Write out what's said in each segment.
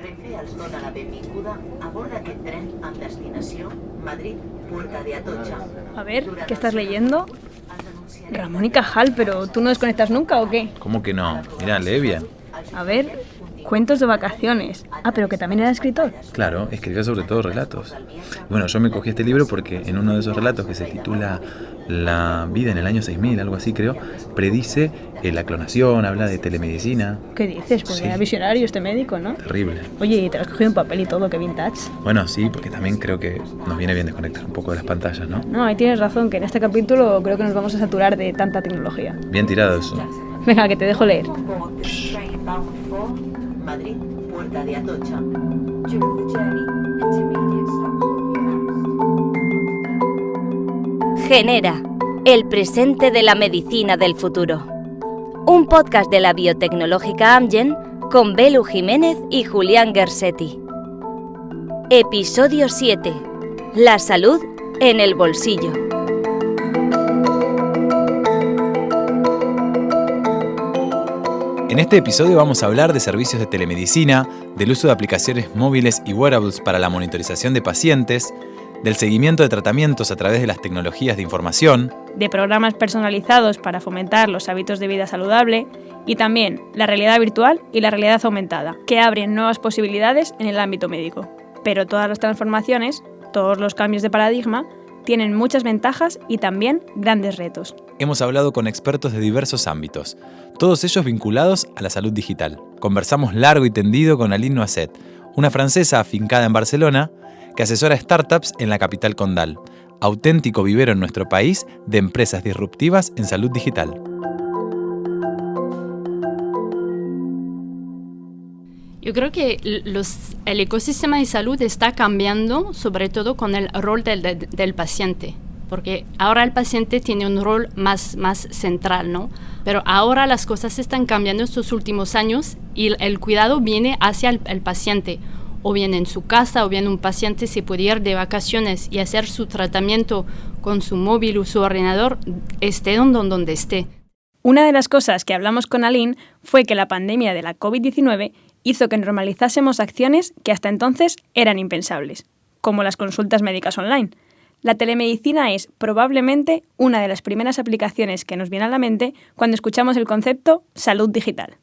Renfe els dona la benvinguda a bord d'aquest tren amb destinació Madrid, Puerta de Atocha. A ver, ¿qué estás leyendo? Ramón y Cajal, pero ¿tú no desconectas nunca o qué? ¿Cómo que no? Mirá, lee bien. A ver, cuentos de vacaciones. Ah, pero que también era escritor. Claro, escribía sobre todo relatos. Bueno, yo me cogí este libro porque en uno de esos relatos que se titula La vida en el año 6000, algo así creo, predice la clonación, habla de telemedicina. ¿Qué dices? Pues Sí. era visionario este médico, ¿no? Terrible. Oye, ¿y te lo has cogido en papel y todo? ¡Qué vintage! Bueno, sí, porque también creo que nos viene bien desconectar un poco de las pantallas, ¿no? No, ahí tienes razón, que en este capítulo creo que nos vamos a saturar de tanta tecnología. Bien tirado eso. Venga, que te dejo leer. Board this train bound for Madrid, Puerta de Atocha. During the journey, intermediate stops will be announced. Genera, el presente de la medicina del futuro. Un podcast de la biotecnológica Amgen con Belu Jiménez y Julián Gersetti. Episodio 7. La salud en el bolsillo. En este episodio vamos a hablar de servicios de telemedicina, del uso de aplicaciones móviles y wearables para la monitorización de pacientes, del seguimiento de tratamientos a través de las tecnologías de información, De programas personalizados para fomentar los hábitos de vida saludable y también la realidad virtual y la realidad aumentada, que abren nuevas posibilidades en el ámbito médico. Pero todas las transformaciones, todos los cambios de paradigma, tienen muchas ventajas y también grandes retos. hemos hablado con expertos de diversos ámbitos, todos ellos vinculados a la salud digital. Conversamos largo y tendido con Aline Noisset, una francesa afincada en Barcelona que asesora startups en la capital condal, auténtico vivero en nuestro país de empresas disruptivas en salud digital. Yo creo que el ecosistema de salud está cambiando, sobre todo con el rol del paciente, porque ahora el paciente tiene un rol más central, ¿no? Pero ahora las cosas están cambiando estos últimos años y el cuidado viene hacia el paciente, o bien en su casa, o bien un paciente se puede ir de vacaciones y hacer su tratamiento con su móvil o su ordenador, esté donde esté. Una de las cosas que hablamos con Aline fue que la pandemia de la COVID-19 hizo que normalizásemos acciones que hasta entonces eran impensables, como las consultas médicas online. La telemedicina es probablemente una de las primeras aplicaciones que nos viene a la mente cuando escuchamos el concepto salud digital.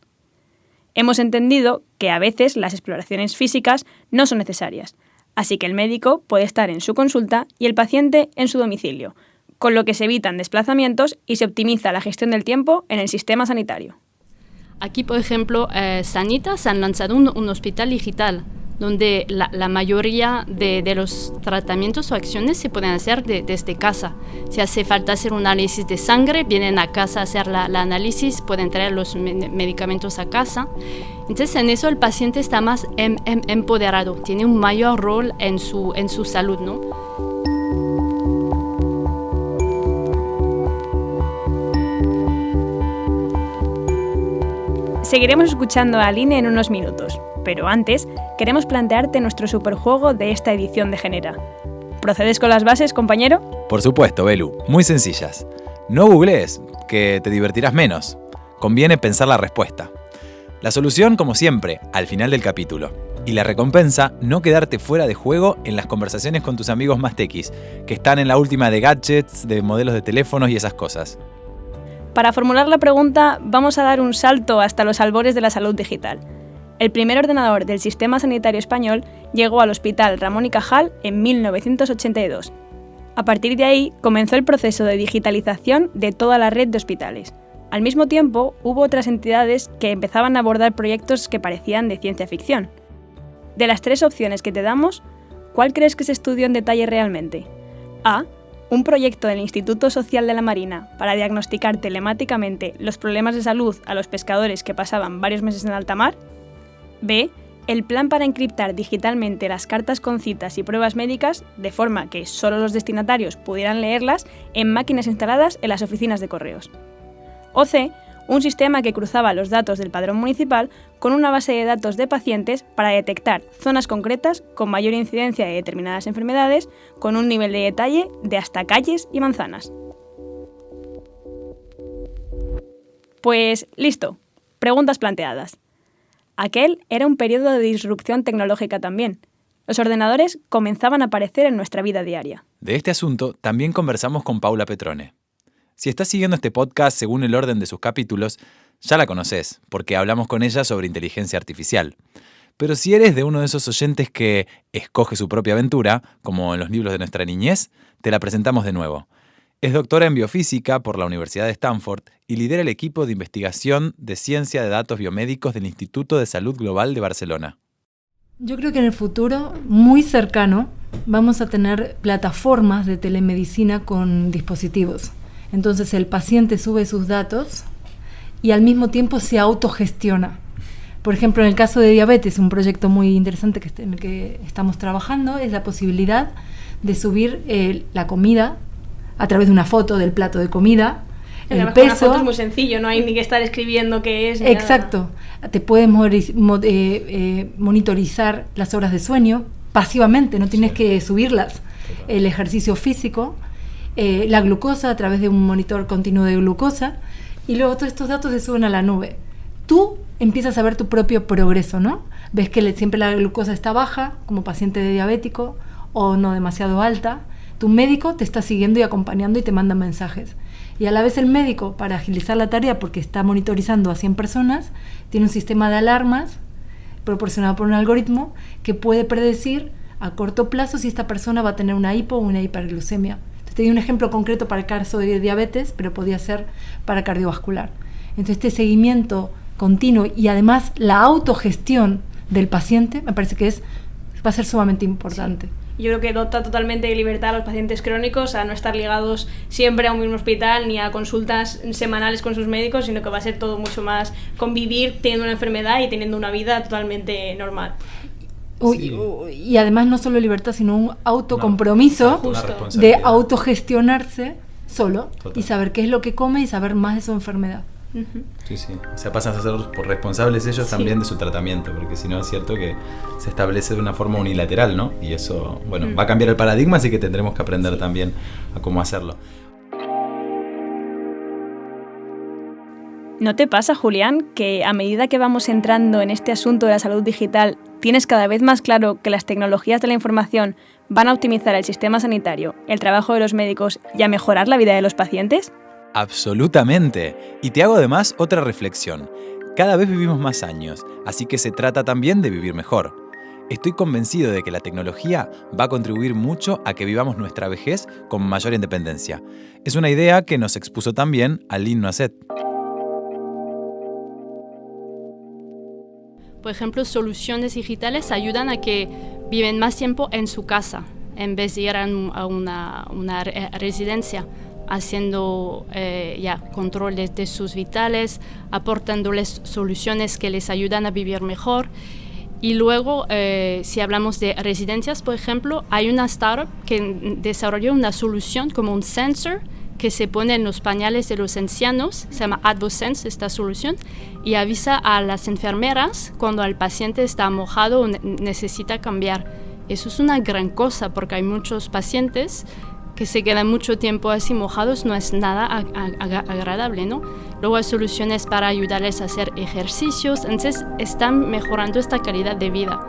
Hemos entendido que a veces las exploraciones físicas no son necesarias, así que el médico puede estar en su consulta y el paciente en su domicilio, con lo que se evitan desplazamientos y se optimiza la gestión del tiempo en el sistema sanitario. Aquí, por ejemplo, Sanitas han lanzado un hospital digital, donde la mayoría de los tratamientos o acciones se pueden hacer desde casa. Si hace falta hacer un análisis de sangre, vienen a casa a hacer la análisis, pueden traer los medicamentos a casa. Entonces, en eso el paciente está más empoderado, tiene un mayor rol en su salud, ¿no? Seguiremos escuchando a Aline en unos minutos, pero antes queremos plantearte nuestro superjuego de esta edición de Genera. ¿Procedes con las bases, compañero? Por supuesto, Belu, muy sencillas. No googlees, que te divertirás menos. Conviene pensar la respuesta. La solución, como siempre, al final del capítulo. Y la recompensa, no quedarte fuera de juego en las conversaciones con tus amigos más tequis, que están en la última de gadgets, de modelos de teléfonos y esas cosas. Para formular la pregunta, vamos a dar un salto hasta los albores de la salud digital. El primer ordenador del sistema sanitario español llegó al Hospital Ramón y Cajal en 1982. A partir de ahí comenzó el proceso de digitalización de toda la red de hospitales. Al mismo tiempo, hubo otras entidades que empezaban a abordar proyectos que parecían de ciencia ficción. De las tres opciones que te damos, ¿cuál crees que se estudió en detalle realmente? A. Un proyecto del Instituto Social de la Marina para diagnosticar telemáticamente los problemas de salud a los pescadores que pasaban varios meses en alta mar. B. El plan para encriptar digitalmente las cartas con citas y pruebas médicas de forma que solo los destinatarios pudieran leerlas en máquinas instaladas en las oficinas de correos. O C. Un sistema que cruzaba los datos del padrón municipal con una base de datos de pacientes para detectar zonas concretas con mayor incidencia de determinadas enfermedades con un nivel de detalle de hasta calles y manzanas. Pues listo, preguntas planteadas. Aquel era un periodo de disrupción tecnológica también. Los ordenadores comenzaban a aparecer en nuestra vida diaria. De este asunto también conversamos con Paula Petrone. Si estás siguiendo este podcast según el orden de sus capítulos, ya la conoces, porque hablamos con ella sobre inteligencia artificial. Pero si eres de uno de esos oyentes que escoge su propia aventura, como en los libros de nuestra niñez, te la presentamos de nuevo. Es doctora en biofísica por la Universidad de Stanford y lidera el equipo de investigación de ciencia de datos biomédicos del Instituto de Salud Global de Barcelona. Yo creo que en el futuro, muy cercano, vamos a tener plataformas de telemedicina con dispositivos. Entonces el paciente sube sus datos y al mismo tiempo se autogestiona. Por ejemplo, en el caso de diabetes, un proyecto muy interesante en el que estamos trabajando es la posibilidad de subir la comida a través de una foto del plato de comida, el peso. Una foto es muy sencillo, no hay ni que estar escribiendo qué es. Exacto. Nada. Te puedes monitorizar las horas de sueño pasivamente, no tienes que subirlas. El ejercicio físico, la glucosa a través de un monitor continuo de glucosa, y luego todos estos datos se suben a la nube. Tú empiezas a ver tu propio progreso, ¿no? Ves que siempre la glucosa está baja, como paciente diabético, o no demasiado alta. Tu médico te está siguiendo y acompañando y te manda mensajes. Y a la vez el médico, para agilizar la tarea, porque está monitorizando a 100 personas, tiene un sistema de alarmas proporcionado por un algoritmo que puede predecir a corto plazo si esta persona va a tener una hipo o una hiperglucemia. Entonces, te di un ejemplo concreto para el caso de diabetes, pero podía ser para cardiovascular. Entonces, este seguimiento continuo y además la autogestión del paciente me parece que va a ser sumamente importante. Sí. Yo creo que dota totalmente de libertad a los pacientes crónicos a no estar ligados siempre a un mismo hospital ni a consultas semanales con sus médicos, sino que va a ser todo mucho más convivir teniendo una enfermedad y teniendo una vida totalmente normal. Sí. Y además no solo libertad, sino un autocompromiso de autogestionarse solo. Total. Y saber qué es lo que come y saber más de su enfermedad. Uh-huh. Sí, sí. O sea, pasan a ser por responsables ellos también de su tratamiento, porque si no es cierto que se establece de una forma unilateral, ¿no? Y eso, bueno, va a cambiar el paradigma, así que tendremos que aprender también a cómo hacerlo. ¿No te pasa, Julián, que a medida que vamos entrando en este asunto de la salud digital, tienes cada vez más claro que las tecnologías de la información van a optimizar el sistema sanitario, el trabajo de los médicos y a mejorar la vida de los pacientes? Absolutamente. Y te hago además otra reflexión. Cada vez vivimos más años, así que se trata también de vivir mejor. Estoy convencido de que la tecnología va a contribuir mucho a que vivamos nuestra vejez con mayor independencia. Es una idea que nos expuso también Aline Noisset. Por ejemplo, soluciones digitales ayudan a que viven más tiempo en su casa, en vez de ir a una residencia, haciendo control de sus vitales, aportándoles soluciones que les ayudan a vivir mejor. Y luego, si hablamos de residencias, por ejemplo, hay una startup que desarrolló una solución como un sensor que se pone en los pañales de los ancianos, se llama AdvoSense esta solución, y avisa a las enfermeras cuando el paciente está mojado o necesita cambiar. Eso es una gran cosa porque hay muchos pacientes que se quedan mucho tiempo así mojados, no es nada agradable, ¿no? Luego hay soluciones para ayudarles a hacer ejercicios, entonces están mejorando esta calidad de vida.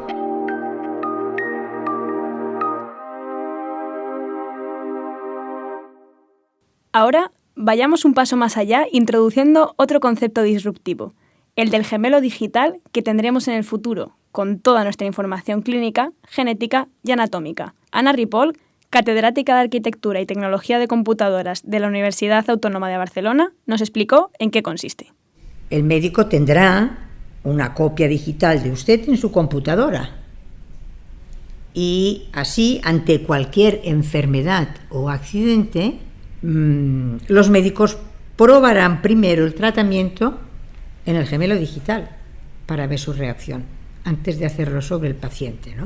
Ahora vayamos un paso más allá introduciendo otro concepto disruptivo, el del gemelo digital que tendremos en el futuro, con toda nuestra información clínica, genética y anatómica. Ana Ripoll, catedrática de Arquitectura y Tecnología de Computadoras de la Universidad Autónoma de Barcelona, nos explicó en qué consiste. El médico tendrá una copia digital de usted en su computadora y así, ante cualquier enfermedad o accidente, los médicos probarán primero el tratamiento en el gemelo digital para ver su reacción antes de hacerlo sobre el paciente, ¿no?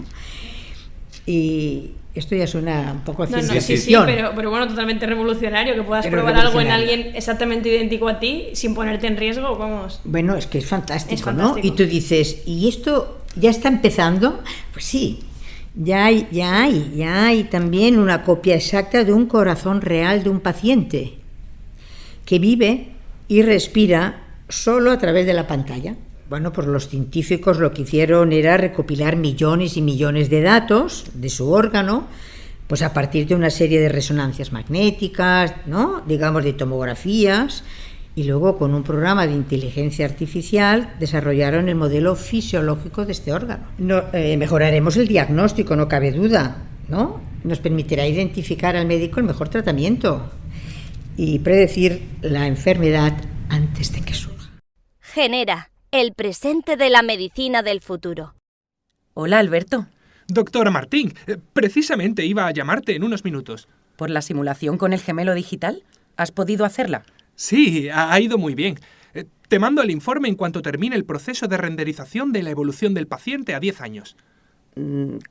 Y esto ya suena un poco a ciencia ficción. Sí, pero bueno, totalmente revolucionario, que puedas probar algo en alguien exactamente idéntico a ti sin ponerte en riesgo, vamos. Bueno, es que es fantástico, ¿no? Y tú dices, ¿y esto ya está empezando? Pues sí, ya hay también una copia exacta de un corazón real de un paciente que vive y respira solo a través de la pantalla. Bueno, pues los científicos lo que hicieron era recopilar millones y millones de datos de su órgano, pues a partir de una serie de resonancias magnéticas, ¿no? Digamos de tomografías, y luego con un programa de inteligencia artificial desarrollaron el modelo fisiológico de este órgano. Mejoraremos el diagnóstico, no cabe duda, ¿no? Nos permitirá identificar al médico el mejor tratamiento y predecir la enfermedad antes de que surja. Genera, el presente de la medicina del futuro. Hola, Alberto. Doctora Martín, precisamente iba a llamarte en unos minutos. ¿Por la simulación con el gemelo digital? ¿Has podido hacerla? Sí, ha ido muy bien. Te mando el informe en cuanto termine el proceso de renderización de la evolución del paciente a 10 años.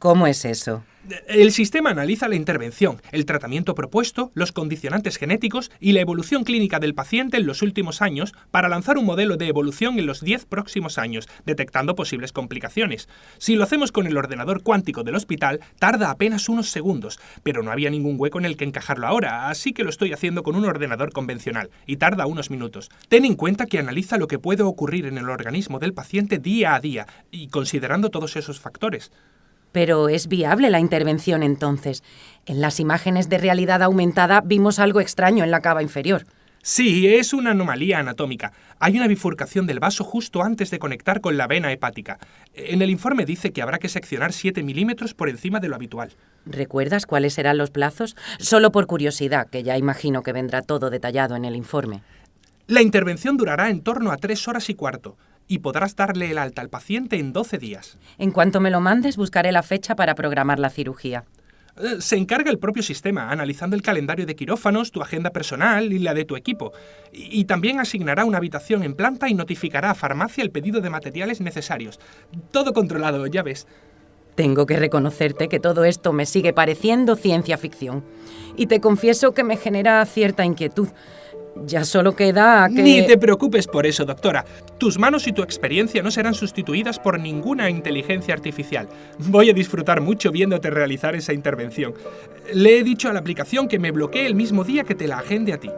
¿Cómo es eso? El sistema analiza la intervención, el tratamiento propuesto, los condicionantes genéticos y la evolución clínica del paciente en los últimos años para lanzar un modelo de evolución en los 10 próximos años, detectando posibles complicaciones. Si lo hacemos con el ordenador cuántico del hospital, tarda apenas unos segundos, pero no había ningún hueco en el que encajarlo ahora, así que lo estoy haciendo con un ordenador convencional y tarda unos minutos. Ten en cuenta que analiza lo que puede ocurrir en el organismo del paciente día a día y considerando todos esos factores. Pero ¿es viable la intervención entonces? En las imágenes de realidad aumentada vimos algo extraño en la cava inferior. Sí, es una anomalía anatómica. Hay una bifurcación del vaso justo antes de conectar con la vena hepática. En el informe dice que habrá que seccionar 7 milímetros por encima de lo habitual. ¿Recuerdas cuáles serán los plazos? Solo por curiosidad, que ya imagino que vendrá todo detallado en el informe. La intervención durará en torno a 3 horas y cuarto. Y podrás darle el alta al paciente en 12 días. En cuanto me lo mandes, buscaré la fecha para programar la cirugía. Se encarga el propio sistema, analizando el calendario de quirófanos, tu agenda personal y la de tu equipo. Y también asignará una habitación en planta y notificará a farmacia el pedido de materiales necesarios. Todo controlado, ya ves. Tengo que reconocerte que todo esto me sigue pareciendo ciencia ficción. Y te confieso que me genera cierta inquietud. Ya solo queda que... Ni te preocupes por eso, doctora. Tus manos y tu experiencia no serán sustituidas por ninguna inteligencia artificial. Voy a disfrutar mucho viéndote realizar esa intervención. Le he dicho a la aplicación que me bloquee el mismo día que te la agende a ti.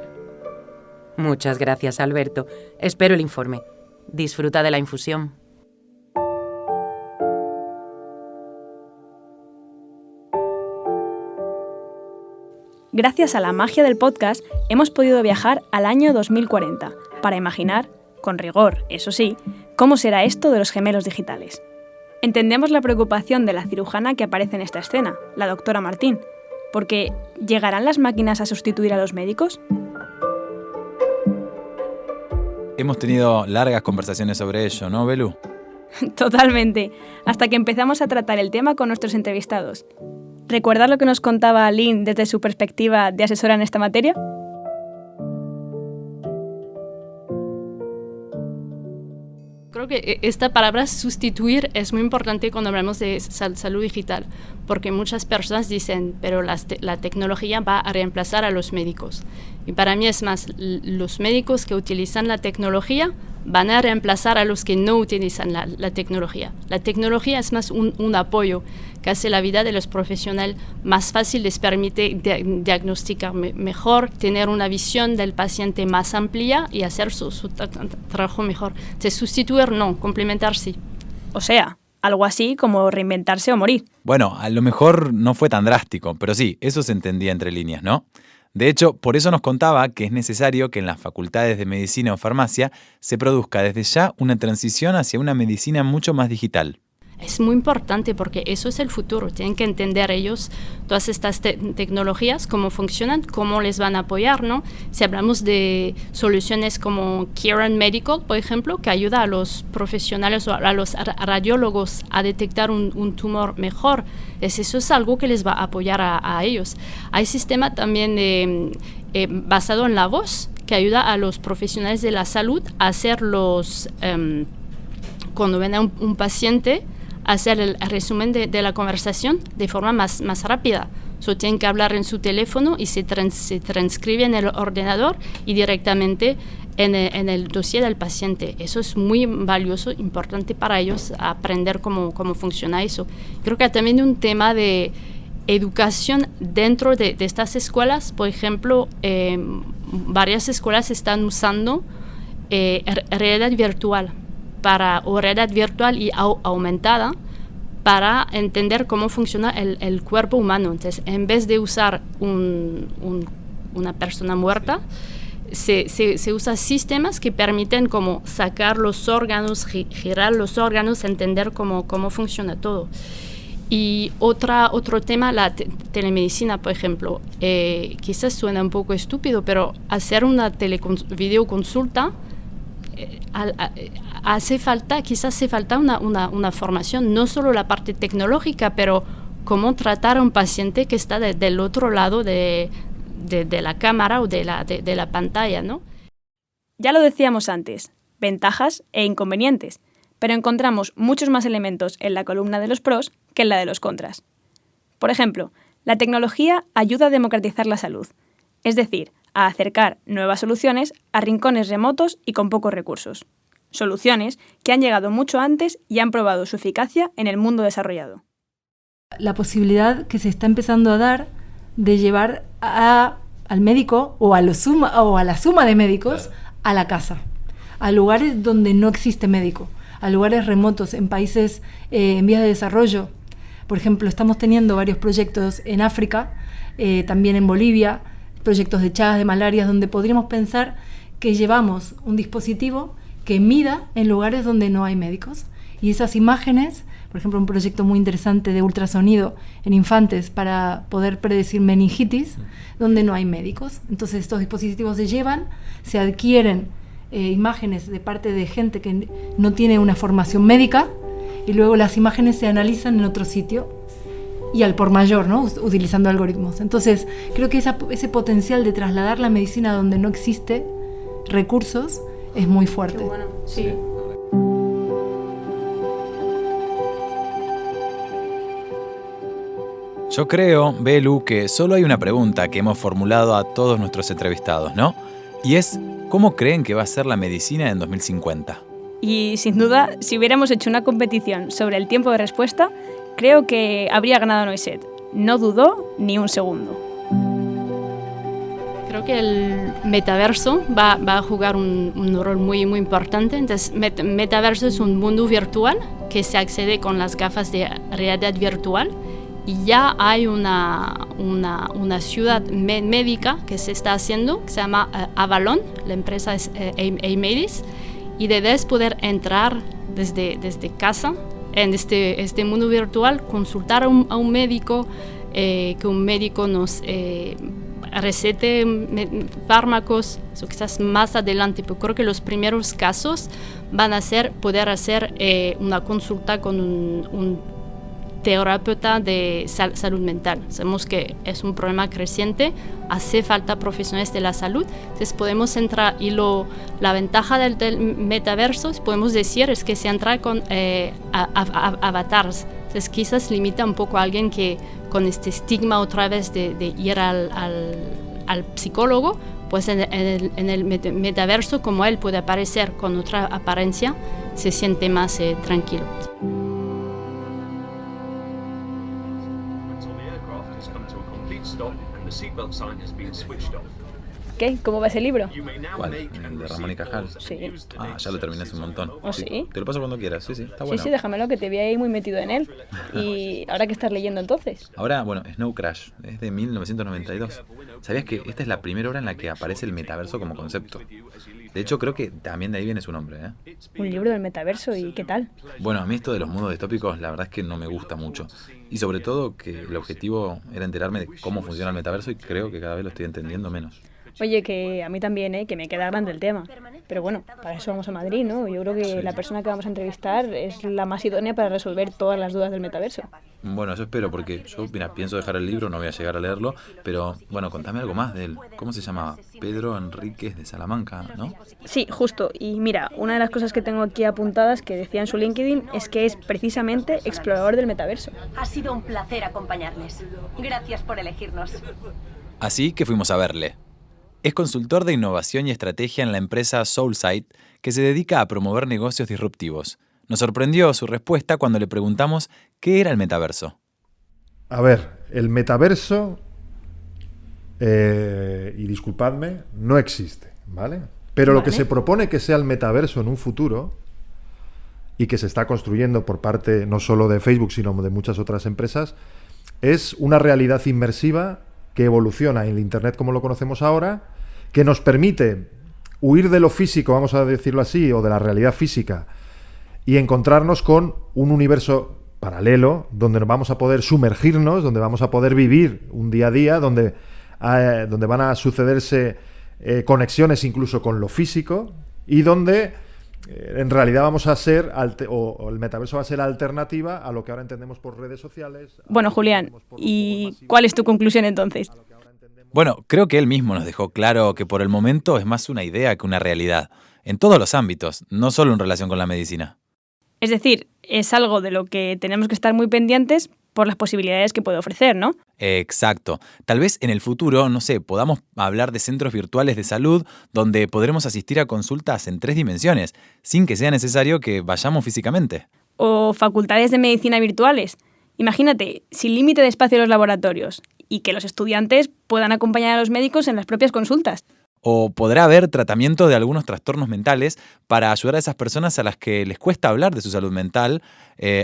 Muchas gracias, Alberto. Espero el informe. Disfruta de la infusión. Gracias a la magia del podcast, hemos podido viajar al año 2040 para imaginar, con rigor, eso sí, cómo será esto de los gemelos digitales. Entendemos la preocupación de la cirujana que aparece en esta escena, la doctora Martín, porque ¿llegarán las máquinas a sustituir a los médicos? Hemos tenido largas conversaciones sobre ello, ¿no, Belu? Totalmente, hasta que empezamos a tratar el tema con nuestros entrevistados. ¿Recuerdas lo que nos contaba Lynn desde su perspectiva de asesora en esta materia? Creo que esta palabra sustituir es muy importante cuando hablamos de salud digital, porque muchas personas dicen, pero la tecnología va a reemplazar a los médicos. Y para mí es más, los médicos que utilizan la tecnología van a reemplazar a los que no utilizan la tecnología. La tecnología es más un apoyo que hace la vida de los profesionales más fácil, les permite diagnosticar mejor, tener una visión del paciente más amplia y hacer su trabajo mejor. De sustituir no, complementar sí. O sea, algo así como reinventarse o morir. Bueno, a lo mejor no fue tan drástico, pero sí, eso se entendía entre líneas, ¿no? De hecho, por eso nos contaba que es necesario que en las facultades de medicina o farmacia se produzca desde ya una transición hacia una medicina mucho más digital. Es muy importante porque eso es el futuro. Tienen que entender ellos todas estas tecnologías, cómo funcionan, cómo les van a apoyar, ¿no? Si hablamos de soluciones como Kieran Medical, por ejemplo, que ayuda a los profesionales o a los radiólogos a detectar un tumor mejor, eso es algo que les va a apoyar a ellos. Hay sistema también basado en la voz que ayuda a los profesionales de la salud a hacer cuando ven a un paciente, hacer el resumen de la conversación de forma más rápida. Tienen que hablar en su teléfono y se transcribe en el ordenador y directamente en el dossier del paciente. Eso es muy valioso, importante para ellos aprender cómo funciona eso. Creo que también un tema de educación dentro de estas escuelas. Por ejemplo, varias escuelas están usando realidad virtual o realidad virtual y aumentada para entender cómo funciona el cuerpo humano. Entonces, en vez de usar una persona muerta, se usan sistemas que permiten como sacar los órganos, girar los órganos, entender cómo funciona todo. Y otro tema, la telemedicina, por ejemplo, quizás suena un poco estúpido, pero hacer una videoconsulta quizás hace falta una formación, no solo la parte tecnológica, pero cómo tratar a un paciente que está del otro lado de la cámara o de la pantalla, ¿no? Ya lo decíamos antes, ventajas e inconvenientes, pero encontramos muchos más elementos en la columna de los pros que en la de los contras. Por ejemplo, la tecnología ayuda a democratizar la salud, es decir, a acercar nuevas soluciones a rincones remotos y con pocos recursos. Soluciones que han llegado mucho antes y han probado su eficacia en el mundo desarrollado. La posibilidad que se está empezando a dar de llevar al médico o a la suma de médicos a la casa, a lugares donde no existe médico, a lugares remotos, en países en vías de desarrollo. Por ejemplo, estamos teniendo varios proyectos en África, también en Bolivia, proyectos de Chagas, de malaria, donde podríamos pensar que llevamos un dispositivo que mida en lugares donde no hay médicos. Y esas imágenes, por ejemplo, un proyecto muy interesante de ultrasonido en infantes para poder predecir meningitis, donde no hay médicos. Entonces estos dispositivos se llevan, se adquieren imágenes de parte de gente que no tiene una formación médica y luego las imágenes se analizan en otro sitio y al por mayor, ¿no? Utilizando algoritmos. Entonces creo que ese potencial de trasladar la medicina donde no existe recursos es muy fuerte. Qué bueno, sí. Yo creo, Belu, que solo hay una pregunta que hemos formulado a todos nuestros entrevistados, ¿no? Y es, ¿cómo creen que va a ser la medicina en 2050? Y sin duda, si hubiéramos hecho una competición sobre el tiempo de respuesta, creo que habría ganado Noiset. No dudó ni un segundo. Creo que el metaverso va a jugar un rol muy, muy importante. Entonces, metaverso es un mundo virtual que se accede con las gafas de realidad virtual. Y ya hay una ciudad médica que se está haciendo, que se llama Avalon, la empresa es Aimedis, y debes poder entrar desde casa en este mundo virtual, consultar a un médico, que un médico nos recete fármacos, eso quizás más adelante, pero creo que los primeros casos van a ser poder hacer una consulta con un terapeuta de salud mental. Sabemos que es un problema creciente, hace falta profesionales de la salud, entonces podemos entrar, y la ventaja del metaverso, podemos decir, es que se entra con avatars. Entonces quizás limita un poco a alguien que con este estigma otra vez de ir al psicólogo, pues en el metaverso, como él puede aparecer con otra apariencia, se siente más tranquilo. ¿Qué? ¿Cómo va ese libro? ¿Cuál? ¿El de Ramón y Cajal? Sí. Ah, ya lo terminé hace un montón. ¿Oh, sí? Te lo paso cuando quieras, sí, está bueno. Sí, déjamelo, que te vi ahí muy metido en él. ¿Y ahora qué estás leyendo entonces? Ahora, bueno, Snow Crash, es de 1992. ¿Sabías que esta es la primera obra en la que aparece el metaverso como concepto? De hecho, creo que también de ahí viene su nombre, ¿eh? Un libro del metaverso, ¿y qué tal? Bueno, a mí esto de los mundos distópicos, la verdad es que no me gusta mucho. Y sobre todo que el objetivo era enterarme de cómo funciona el metaverso y creo que cada vez lo estoy entendiendo menos. Oye, que a mí también, que me queda grande el tema. Pero bueno, para eso vamos a Madrid, ¿no? Yo creo que la persona que vamos a entrevistar es la más idónea para resolver todas las dudas del metaverso. Bueno, eso espero, porque yo, mira, pienso dejar el libro, no voy a llegar a leerlo, pero bueno, contame algo más de él. ¿Cómo se llama? Pedro Enríquez de Salamanca, ¿no? Sí, justo. Y mira, una de las cosas que tengo aquí apuntadas que decía en su LinkedIn es que es precisamente explorador del metaverso. Ha sido un placer acompañarles. Gracias por elegirnos. Así que fuimos a verle. Es consultor de innovación y estrategia en la empresa Soulsight, que se dedica a promover negocios disruptivos. Nos sorprendió su respuesta cuando le preguntamos qué era el metaverso. A ver, el metaverso, y disculpadme, no existe, ¿vale? Pero lo que se propone que sea el metaverso en un futuro y que se está construyendo por parte no solo de Facebook, sino de muchas otras empresas, es una realidad inmersiva que evoluciona en el Internet como lo conocemos ahora, que nos permite huir de lo físico, vamos a decirlo así, o de la realidad física, y encontrarnos con un universo paralelo, donde vamos a poder sumergirnos, donde vamos a poder vivir un día a día, donde van a sucederse conexiones incluso con lo físico, y donde en realidad vamos a ser, o el metaverso va a ser la alternativa a lo que ahora entendemos por redes sociales. Bueno, Julián, ¿y cuál es tu conclusión entonces? Bueno, creo que él mismo nos dejó claro que por el momento es más una idea que una realidad, en todos los ámbitos, no solo en relación con la medicina. Es decir, es algo de lo que tenemos que estar muy pendientes por las posibilidades que puede ofrecer, ¿no? Exacto. Tal vez en el futuro, no sé, podamos hablar de centros virtuales de salud donde podremos asistir a consultas en 3 dimensiones, sin que sea necesario que vayamos físicamente. O facultades de medicina virtuales. Imagínate, sin límite de espacio en los laboratorios y que los estudiantes puedan acompañar a los médicos en las propias consultas. O podrá haber tratamiento de algunos trastornos mentales para ayudar a esas personas a las que les cuesta hablar de su salud mental,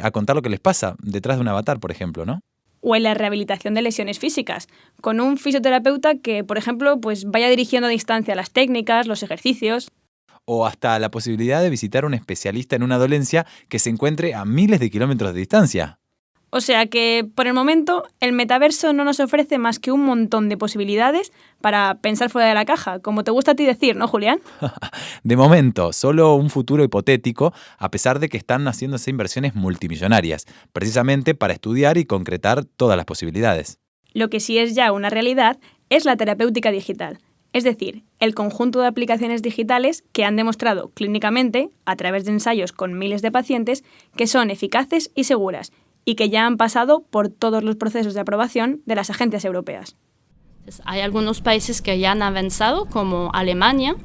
a contar lo que les pasa detrás de un avatar, por ejemplo, ¿no? O en la rehabilitación de lesiones físicas, con un fisioterapeuta que, por ejemplo, pues vaya dirigiendo a distancia las técnicas, los ejercicios. O hasta la posibilidad de visitar a un especialista en una dolencia que se encuentre a miles de kilómetros de distancia. O sea que, por el momento, el metaverso no nos ofrece más que un montón de posibilidades para pensar fuera de la caja, como te gusta a ti decir, ¿no, Julián? De momento, solo un futuro hipotético, a pesar de que están haciéndose inversiones multimillonarias, precisamente para estudiar y concretar todas las posibilidades. Lo que sí es ya una realidad es la terapéutica digital, es decir, el conjunto de aplicaciones digitales que han demostrado clínicamente, a través de ensayos con miles de pacientes, que son eficaces y seguras, y que ya han pasado por todos los procesos de aprobación de las agencias europeas. Hay algunos países que ya han avanzado, como Alemania.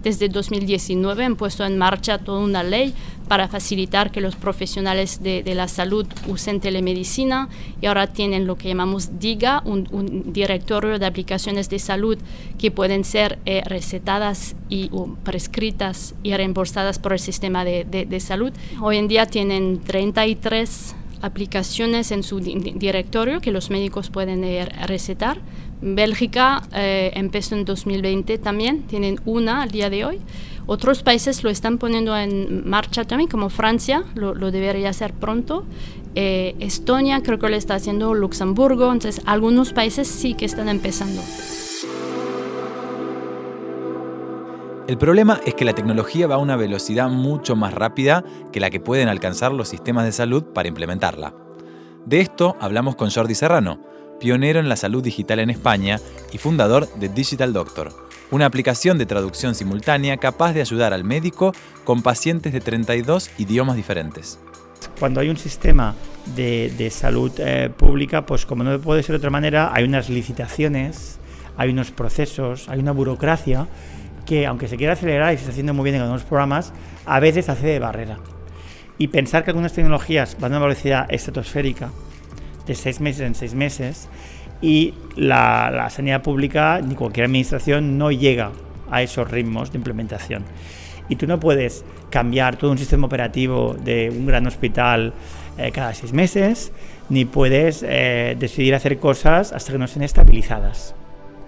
Desde 2019 han puesto en marcha toda una ley para facilitar que los profesionales de la salud usen telemedicina, y ahora tienen lo que llamamos DIGA, un directorio de aplicaciones de salud que pueden ser recetadas o prescritas y reembolsadas por el sistema de salud. Hoy en día tienen 33 aplicaciones en su directorio que los médicos pueden recetar. Bélgica empezó en 2020 también, tienen una al día de hoy. Otros países lo están poniendo en marcha también, como Francia, lo debería hacer pronto. Estonia creo que lo está haciendo, Luxemburgo, entonces algunos países sí que están empezando. El problema es que la tecnología va a una velocidad mucho más rápida que la que pueden alcanzar los sistemas de salud para implementarla. De esto hablamos con Jordi Serrano, pionero en la salud digital en España y fundador de Digital Doctor, una aplicación de traducción simultánea capaz de ayudar al médico con pacientes de 32 idiomas diferentes. Cuando hay un sistema de salud pública, pues como no puede ser de otra manera, hay unas licitaciones, hay unos procesos, hay una burocracia que, aunque se quiera acelerar y se está haciendo muy bien en algunos programas, a veces hace de barrera. Y pensar que algunas tecnologías van a una velocidad estratosférica, de 6 meses en 6 meses, y la sanidad pública ni cualquier administración no llega a esos ritmos de implementación. Y tú no puedes cambiar todo un sistema operativo de un gran hospital cada 6 meses, ni puedes decidir hacer cosas hasta que no estén estabilizadas,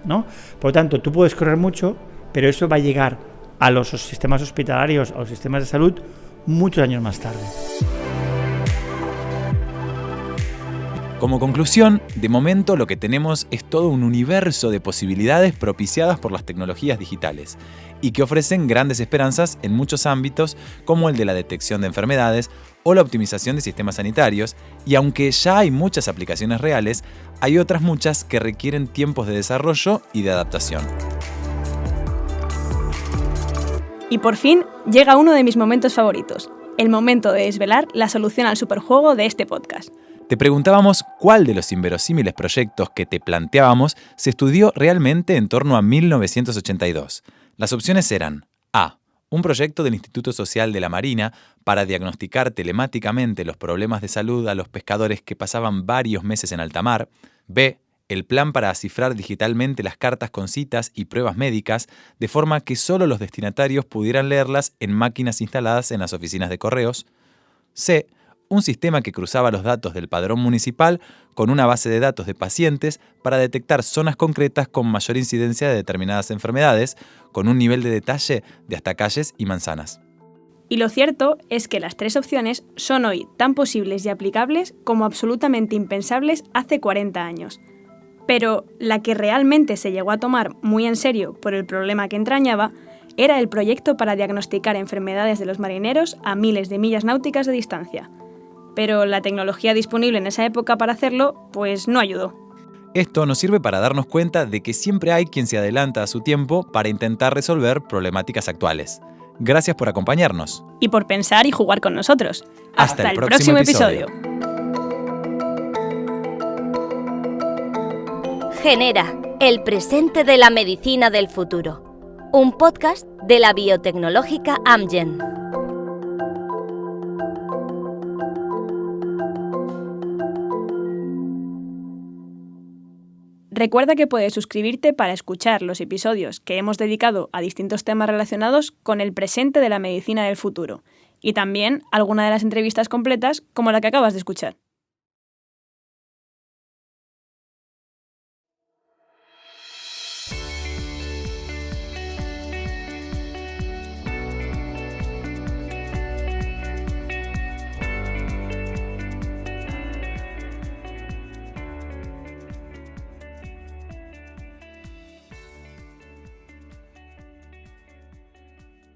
¿no? Por lo tanto, tú puedes correr mucho, pero eso va a llegar a los sistemas hospitalarios, a los sistemas de salud, muchos años más tarde. Como conclusión, de momento lo que tenemos es todo un universo de posibilidades propiciadas por las tecnologías digitales y que ofrecen grandes esperanzas en muchos ámbitos, como el de la detección de enfermedades o la optimización de sistemas sanitarios, y aunque ya hay muchas aplicaciones reales, hay otras muchas que requieren tiempos de desarrollo y de adaptación. Y por fin llega uno de mis momentos favoritos, el momento de desvelar la solución al superjuego de este podcast. Te preguntábamos cuál de los inverosímiles proyectos que te planteábamos se estudió realmente en torno a 1982. Las opciones eran: A. Un proyecto del Instituto Social de la Marina para diagnosticar telemáticamente los problemas de salud a los pescadores que pasaban varios meses en alta mar. B. El plan para cifrar digitalmente las cartas con citas y pruebas médicas, de forma que solo los destinatarios pudieran leerlas en máquinas instaladas en las oficinas de correos. C, un sistema que cruzaba los datos del padrón municipal con una base de datos de pacientes para detectar zonas concretas con mayor incidencia de determinadas enfermedades, con un nivel de detalle de hasta calles y manzanas. Y lo cierto es que las 3 opciones son hoy tan posibles y aplicables como absolutamente impensables hace 40 años. Pero la que realmente se llegó a tomar muy en serio por el problema que entrañaba era el proyecto para diagnosticar enfermedades de los marineros a miles de millas náuticas de distancia. Pero la tecnología disponible en esa época para hacerlo, pues no ayudó. Esto nos sirve para darnos cuenta de que siempre hay quien se adelanta a su tiempo para intentar resolver problemáticas actuales. Gracias por acompañarnos. Y por pensar y jugar con nosotros. Hasta el próximo episodio. Genera, el presente de la medicina del futuro. Un podcast de la biotecnológica Amgen. Recuerda que puedes suscribirte para escuchar los episodios que hemos dedicado a distintos temas relacionados con el presente de la medicina del futuro y también alguna de las entrevistas completas como la que acabas de escuchar.